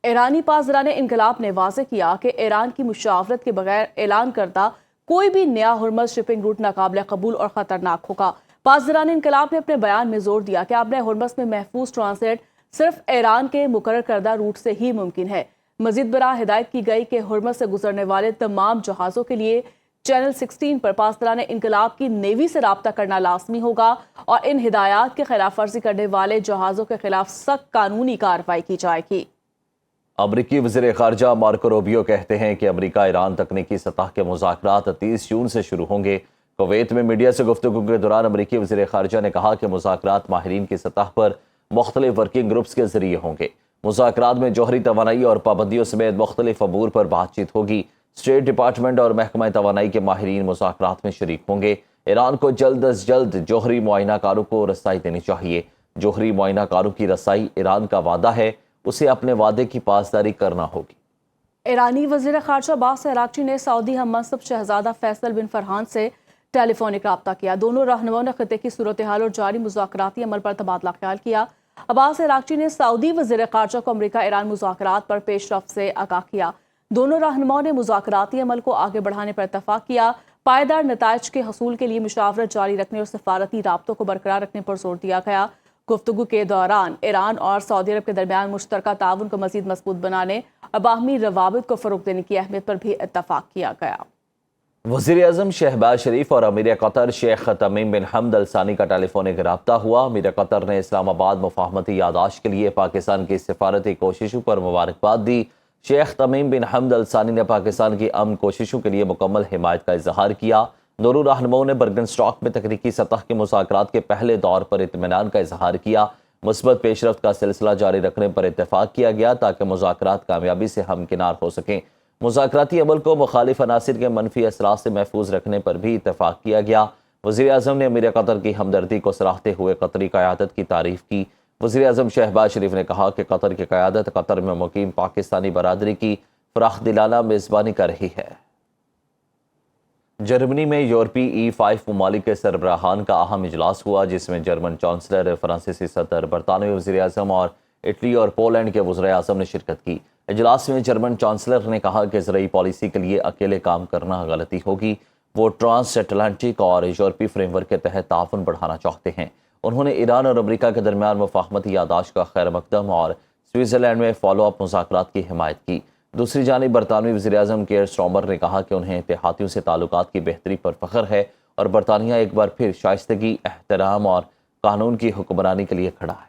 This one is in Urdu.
ایرانی پاسداران انقلاب نے واضح کیا کہ ایران کی مشاورت کے بغیر اعلان کردہ کوئی بھی نیا ہرمز شپنگ روٹ ناقابل قبول اور خطرناک ہوگا۔ پاسداران انقلاب نے اپنے بیان میں زور دیا کہ آبِ ہرمز میں محفوظ ٹرانزٹ صرف ایران کے مقرر کردہ روٹ سے ہی ممکن ہے۔ مزید برآں ہدایت کی گئی کہ ہرمز سے گزرنے والے تمام جہازوں کے لیے چینل 16 پر پاسداران انقلاب کی نیوی سے رابطہ کرنا لازمی ہوگا اور ان ہدایات کی خلاف ورزی کرنے والے جہازوں کے خلاف سخت قانونی کارروائی کی جائے گی۔ امریکی وزیر خارجہ مارکو روبیو کہتے ہیں کہ امریکہ ایران تکنیکی سطح کے مذاکرات 30 جون سے شروع ہوں گے۔ کویت میں میڈیا سے گفتگو کے دوران امریکی وزیر خارجہ نے کہا کہ مذاکرات ماہرین کی سطح پر مختلف ورکنگ گروپس کے ذریعے ہوں گے۔ مذاکرات میں جوہری توانائی اور پابندیوں سمیت مختلف امور پر بات چیت ہوگی۔ اسٹیٹ ڈپارٹمنٹ اور محکمہ توانائی کے ماہرین مذاکرات میں شریک ہوں گے۔ ایران کو جلد از جلد جوہری معائنہ کاروں کو رسائی دینی چاہیے۔ جوہری معائنہ کاروں کی رسائی ایران کا وعدہ ہے، اسے اپنے وعدے کی پاسداری کرنا ہوگی۔ ایرانی وزیر خارجہ عباس عراقچی نے سعودی ہم منصب شہزادہ فیصل بن فرحان سے ٹیلی فونک رابطہ کیا۔ دونوں رہنماؤں نے خطے کی صورتحال اور جاری مذاکراتی عمل پر تبادلہ خیال کیا۔ عباس عراقچی نے سعودی وزیر خارجہ کو امریکہ ایران مذاکرات پر پیش رفت سے آگاہ کیا۔ دونوں رہنماؤں نے مذاکراتی عمل کو آگے بڑھانے پر اتفاق کیا۔ پائیدار نتائج کے حصول کے لیے مشاورت جاری رکھنے اور سفارتی رابطوں کو برقرار رکھنے پر زور دیا گیا۔ گفتگو کے دوران ایران اور سعودی عرب کے درمیان مشترکہ تعاون کو مزید مضبوط بنانے اور باہمی روابط کو فروغ دینے کی اہمیت پر بھی اتفاق کیا گیا۔ وزیر اعظم شہباز شریف اور امیر قطر شیخ تمیم بن حمد ال ثانی کا ٹیلی فونک رابطہ ہوا۔ امیر قطر نے اسلام آباد مفاہمتی یادداشت کے لیے پاکستان کی سفارتی کوششوں پر مبارکباد دی۔ شیخ تمیم بن حمد ال ثانی نے پاکستان کی امن کوششوں کے لیے مکمل حمایت کا اظہار کیا۔ دونوں رہنماؤں نے برگن اسٹاک میں تکنیکی سطح کے مذاکرات کے پہلے دور پر اطمینان کا اظہار کیا۔ مثبت پیش رفت کا سلسلہ جاری رکھنے پر اتفاق کیا گیا تاکہ مذاکرات کامیابی سے ہمکنار ہو سکیں۔ مذاکراتی عمل کو مخالف عناصر کے منفی اثرات سے محفوظ رکھنے پر بھی اتفاق کیا گیا۔ وزیر اعظم نے امیر قطر کی ہمدردی کو سراہتے ہوئے قطری قیادت کی تعریف کی۔ وزیر اعظم شہباز شریف نے کہا کہ قطر کی قیادت قطر میں مقیم پاکستانی برادری کی فراخ دلانہ میزبانی کر رہی ہے۔ جرمنی میں یورپی E5 ممالک کے سربراہان کا اہم اجلاس ہوا، جس میں جرمن چانسلر، فرانسیسی صدر، برطانوی وزیر اعظم اور اٹلی اور پولینڈ کے وزراء اعظم نے شرکت کی۔ اجلاس میں جرمن چانسلر نے کہا کہ زرعی پالیسی کے لیے اکیلے کام کرنا غلطی ہوگی۔ وہ ٹرانس اٹلانٹک اور یورپی فریم ورک کے تحت تعاون بڑھانا چاہتے ہیں۔ انہوں نے ایران اور امریکہ کے درمیان مفاہمتی یادداشت کا خیر مقدم اور سوئٹزرلینڈ میں فالو اپ مذاکرات کی حمایت کی۔ دوسری جانب برطانوی وزیر اعظم کیئر سٹارمر نے کہا کہ انہیں اتحادیوں سے تعلقات کی بہتری پر فخر ہے اور برطانیہ ایک بار پھر شائستگی، احترام اور قانون کی حکمرانی کے لیے کھڑا ہے۔